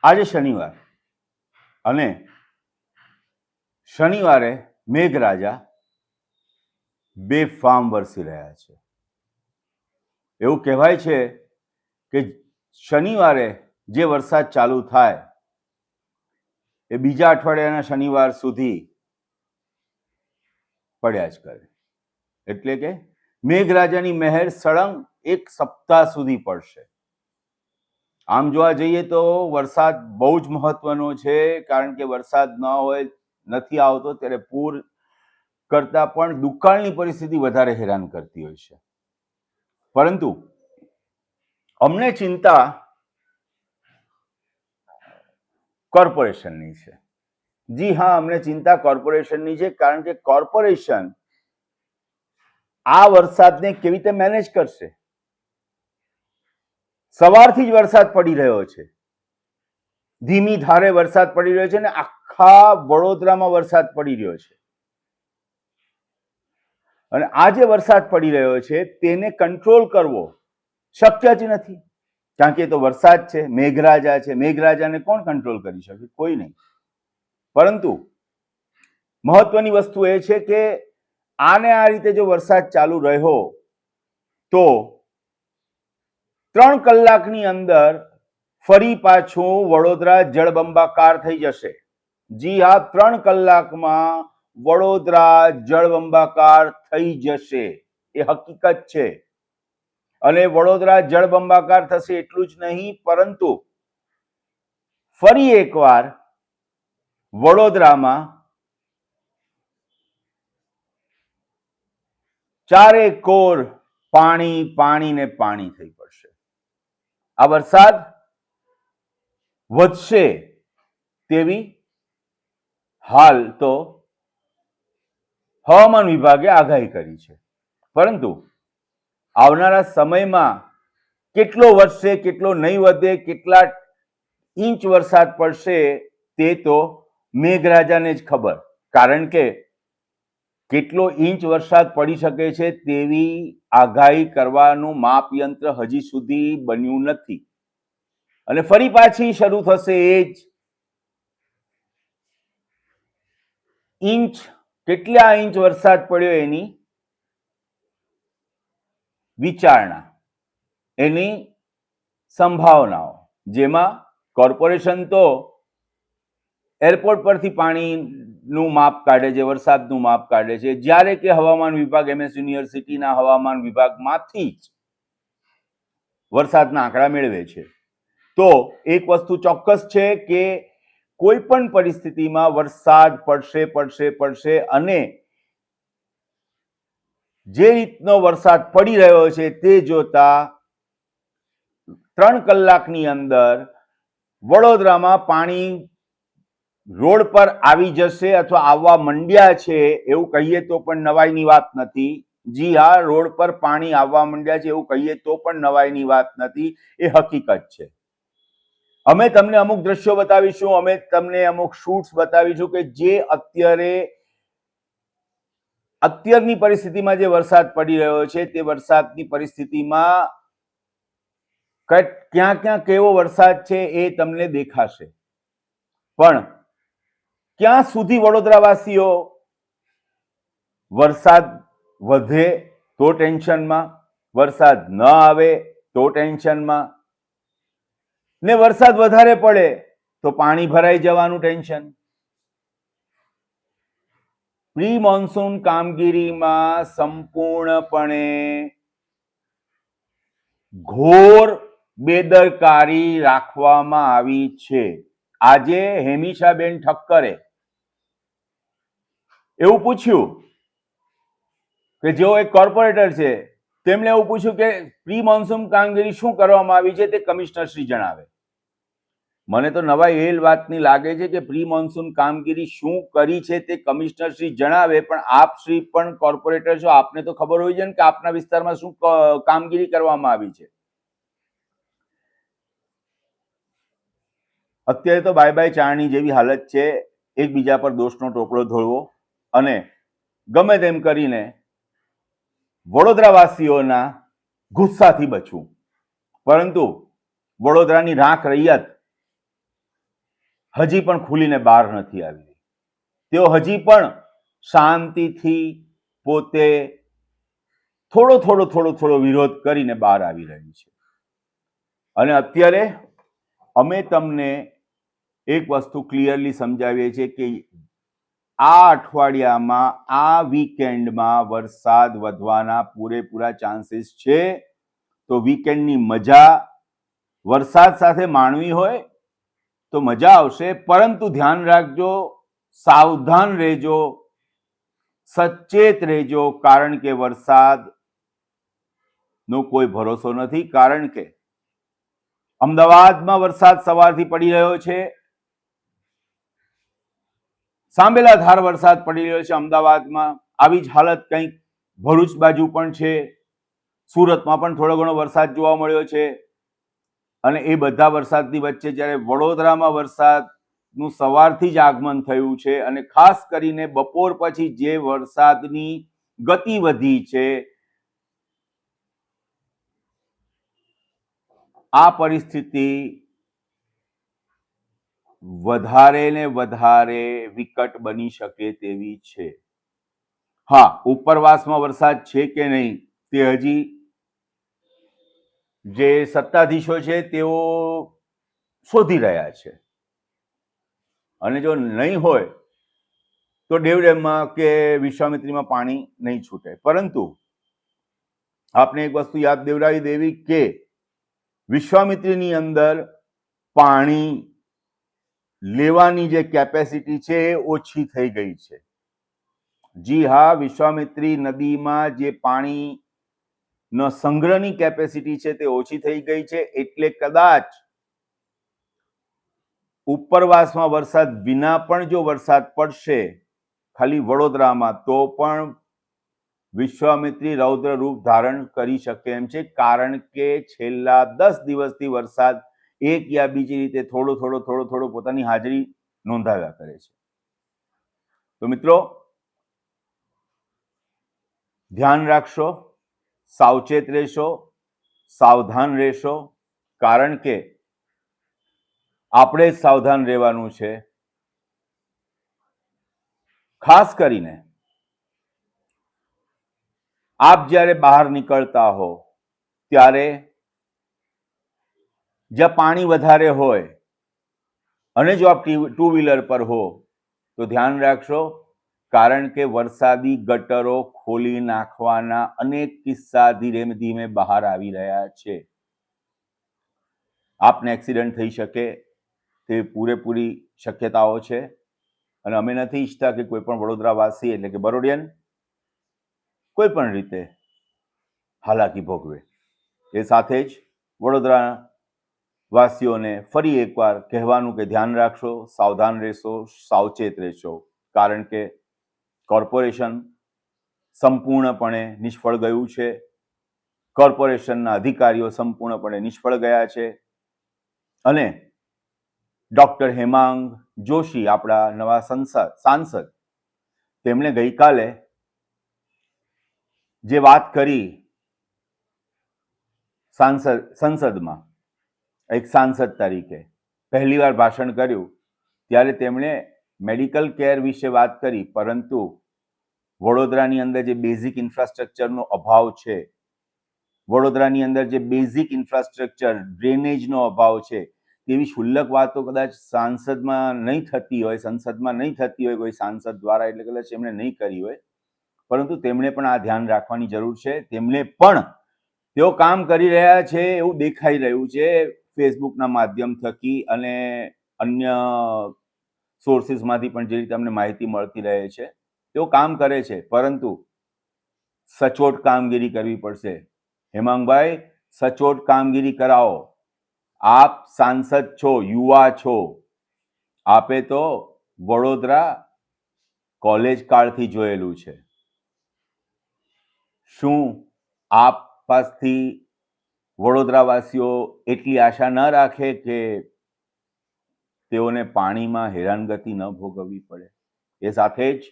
આજે શનિવાર અને શનિવારે મેઘરાજા બેફામ વરસી રહ્યા છે. એવું કહેવાય છે કે શનિવારે જે વરસાદ ચાલુ થાય એ બીજા અઠવાડિયાના શનિવાર સુધી પડ્યા જ કરે. એટલે કે મેઘરાજાની મહેર સળંગ એક સપ્તાહ સુધી પડશે. આમ જોવા જઈએ તો વરસાદ બહુ જ મહત્વનો છે, કારણ કે વરસાદ ન હોય, નથી આવતો ત્યારે પૂર કરતા પણ દુકાળની પરિસ્થિતિ વધારે હેરાન કરતી હોય છે. પરંતુ અમને ચિંતા કોર્પોરેશનની છે. જી હા, અમને ચિંતા કોર્પોરેશનની છે, કારણ કે કોર્પોરેશન આ વરસાદને કેવી રીતે મેનેજ કરશે. સવારથી જ વરસાદ પડી રહ્યો છે, ધીમી ધારે વરસાદ પડી રહ્યો છે, અને આખા વડોદરામાં વરસાદ પડી રહ્યો છે. અને આ જે વરસાદ પડી રહ્યો છે તેને કંટ્રોલ કરવો શક્ય જ નથી, કારણ કે એ તો વરસાદ છે, મેઘરાજા છે. મેઘરાજાને કોણ કંટ્રોલ કરી શકે? કોઈ નહીં. પરંતુ મહત્વની વસ્તુ એ છે કે આને આ રીતે જો વરસાદ ચાલુ રહ્યો તો 3 કલાકની અંદર ફરી પાછું વડોદરા જળબંબાકાર થઈ જશે. જી હા, 3 કલાકમાં વડોદરા જળબંબાકાર થઈ જશે, એ હકીકત છે. અને વડોદરા જળબંબાકાર થશે એટલું જ નહીં, પરંતુ ફરી એકવાર વડોદરામાં ચારે કોર પાણી પાણી ને પાણી થઈ પડશે. આ વરસાદ વધશે તેવી હાલ તો હવામાન વિભાગે આગાહી કરી છે, પરંતુ આવનારા સમયમાં કેટલો વધશે, કેટલો નહીં વધે, કેટલા ઇંચ વરસાદ પડશે તે તો મેઘરાજાને જ ખબર. કારણ કે કેટલો ઇંચ વરસાદ પડી શકે છે તેવી આગાહી કરવાનું માપયંત્ર હજી સુધી બન્યું નથી. અને ફરી પાછી શરૂ થશે એ જ ઇંચ, કેટલા ઇંચ વરસાદ પડ્યો એની વિચારણા, એની સંભાવનાઓ, જેમાં કોર્પોરેશન તો એરપોર્ટ પરથી પાણીનું માપ કાઢે છે, વરસાદનું માપ કાઢે છે, જ્યારે કે હવામાન વિભાગ, MS યુનિવર્સિટીના હવામાન વિભાગમાંથી જ વરસાદના આંકડા મેળવે છે. તો એક વસ્તુ ચોક્કસ છે કે કોઈ પણ પરિસ્થિતિમાં વરસાદ પડશે પડશે પડશે, અને જે રીતનો વરસાદ પડી રહ્યો છે તે જોતા 3 કલાકની અંદર વડોદરામાં પાણી રોડ પર આવી જશે, અથવા આવવા માંડ્યા છે એવું કહીએ તો પણ નવાઈની વાત નથી. જી હા, રોડ પર પાણી આવવા માંડ્યા છે એવું કહીએ તો પણ નવાઈની વાત નથી, એ હકીકત છે. અમે તમને અમુક દ્રશ્યો બતાવીશું, અમે તમને અમુક શૂટ્સ બતાવીશું કે જે અત્યારની પરિસ્થિતિમાં જે વરસાદ પડી રહ્યો છે તે વરસાદની પરિસ્થિતિમાં ક્યાં ક્યાં કેવો વરસાદ છે એ તમને દેખાશે. પણ ક્યાં સુધી વડોદરાવાસીઓ વરસાદ વધે તો ટેન્શનમાં, વરસાદ ન આવે તો ટેન્શનમાં, ને વરસાદ વધારે પડે તો પાણી ભરાઈ જવાનું ટેન્શન. પ્રી મોન્સૂન કામગીરીમાં સંપૂર્ણપણે ઘોર બેદરકારી રાખવામાં આવી છે. આજે હેમિશાબેન ઠક્કરે એવું પૂછ્યું કે જેઓ એક કોર્પોરેટર છે, તેમણે એવું પૂછ્યું કે પ્રી મોન્સૂન કામગીરી શું કરવામાં આવી છે તે કમિશનર શ્રી જણાવે. મને તો નવાઈ એ વાતની લાગે છે કે પ્રી મોન્સૂન કામગીરી શું કરી છે તે કમિશનર શ્રી જણાવે, પણ આપ શ્રી પણ કોર્પોરેટર છો, આપને તો ખબર હોય છે ને કે આપના વિસ્તારમાં શું કામગીરી કરવામાં આવી છે. અત્યારે તો બાય બાય ચારણી જેવી હાલત છે, એકબીજા પર દોષનો ટોપલો ઢોળવો અને ગમે તેમ કરીને વડોદરાવાસીઓના ગુસ્સાથી બચવું. પરંતુ વડોદરાની રાખ રૈયત હજી પણ ખુલીને બહાર નથી આવી. તેઓ હજી પણ શાંતિથી પોતે થોડો વિરોધ કરીને બહાર આવી રહી છે. અને અત્યારે અમે તમને એક વસ્તુ ક્લિયરલી સમજાવીએ છીએ કે આ અઠવાડિયામાં, આ વીકેન્ડમાં વરસાદ વધવાના પૂરેપૂરા ચાન્સીસ છે. તો વીકેન્ડની મજા વરસાદ સાથે માણવી હોય તો મજા આવશે, પરંતુ ધ્યાન રાખજો, સાવધાન રહેજો, સચેત રહેજો, કારણ કે વરસાદનો કોઈ ભરોસો નથી. કારણ કે અમદાવાદમાં વરસાદ સવારથી પડી રહ્યો છે, સાંબેલાધાર વરસાદ પડી રહ્યો છે અમદાવાદમાં. આવી જ હાલત કંઈક ભરૂચ બાજુ પણ છે, સુરતમાં પણ થોડો ઘણો વરસાદ જોવા મળ્યો છે. અને એ બધા વરસાદની વચ્ચે જ્યારે વડોદરામાં વરસાદનું સવારથી જ આગમન થયું છે, અને ખાસ કરીને બપોર પછી જે વરસાદની ગતિ વધી છે, આ પરિસ્થિતિ વધારે ને વધારે વિકટ બની શકે તેવી છે. હા, ઉપરવાસમાં વરસાદ છે કે નહીં તે હજી જે સત્તાધીશો છે તેઓ શોધી રહ્યા છે. અને જો નહીં હોય તો ડેવડેમમાં કે વિશ્વામિત્રીમાં પાણી નહીં છૂટે. પરંતુ આપને એક વસ્તુ યાદ દેવડાવી દેવી કે વિશ્વામિત્રીની અંદર પાણી લેવાની જે કેપેસિટી છે એ ઓછી થઈ ગઈ છે. જી હા, વિશ્વામિત્રી નદીમાં જે પાણીનો સંગ્રહની કેપેસિટી છે તે ઓછી થઈ ગઈ છે. એટલે કદાચ ઉપરવાસમાં વરસાદ વિના પણ જો વરસાદ પડશે ખાલી વડોદરામાં, તો પણ વિશ્વામિત્રી રૌદ્ર રૂપ ધારણ કરી શકે એમ છે. કારણ કે છેલ્લા 10 દિવસથી વરસાદ એક યા બીજી રીતે થોડો પોતાની હાજરી નોંધાવ્યા કરે છે. તો મિત્રો, ધ્યાન રાખશો, સાવચેત રહેશો, સાવધાન રહેશો, કારણ કે આપણે જ સાવધાન રહેવાનું છે. ખાસ કરીને આપ જ્યારે બહાર નીકળતા હો ત્યારે જ્યાં પાણી વધારે હોય અને જો આપ ટુ વ્હીલર પર હો તો ધ્યાન રાખશો, કારણ કે વરસાદી ગટરો ખોલી નાખવાના અનેક કિસ્સા ધીમે ધીમે બહાર આવી રહ્યા છે. આપને એક્સિડન્ટ થઈ શકે તે પૂરેપૂરી શક્યતાઓ છે. અને અમે નથી ઈચ્છતા કે કોઈ પણ વડોદરાવાસી એટલે કે બરોડિયન કોઈ પણ રીતે હાલાકી ભોગવે. એ સાથે જ વડોદરા વાસીઓને ફરી એકવાર કહેવાનું કે ધ્યાન રાખશો, સાવધાન રહેશો, સાવચેત રહેશો, કારણ કે કોર્પોરેશન સંપૂર્ણપણે નિષ્ફળ ગયું છે. કોર્પોરેશનના અધિકારીઓ સંપૂર્ણપણે નિષ્ફળ ગયા છે. અને ડોક્ટર હેમાંગ જોશી, આપણા નવા સાંસદ, તેમણે ગઈકાલે જે વાત કરી સંસદમાં એક સાંસદ તરીકે પહેલીવાર ભાષણ કર્યું ત્યારે તેમણે મેડિકલ કેર વિશે વાત કરી, પરંતુ વડોદરાની અંદર જે બેઝિક ઇન્ફ્રાસ્ટ્રક્ચરનો અભાવ છે, વડોદરાની અંદર જે બેઝિક ઇન્ફ્રાસ્ટ્રક્ચર, ડ્રેનેજનો અભાવ છે, તેવી ક્ષુલ્લક વાતો કદાચ સંસદમાં નહીં થતી હોય કોઈ સાંસદ દ્વારા, એટલે કદાચ એમણે નહીં કરી હોય, પરંતુ તેમણે પણ આ ધ્યાન રાખવાની જરૂર છે. તેઓ કામ કરી રહ્યા છે એવું દેખાઈ રહ્યું છે ફેસબુકના માધ્યમ થકી અને અન્ય સોર્સિસમાંથી પણ જે રીતે અમને માહિતી મળતી રહે છે. તેઓ કામ કરે છે, પરંતુ સચોટ કામગીરી કરવી પડશે. હેમાંગભાઈ, સચોટ કામગીરી કરાવો. આપ સાંસદ છો, યુવા છો, આપે તો વડોદરા કોલેજ કાળથી જોયેલું છે. શું આપ પાસથી વડોદરાવાસીઓ એટલી આશા ન રાખે કે તેઓને પાણીમાં હેરાનગતિ ન ભોગવવી પડે? એ સાથે જ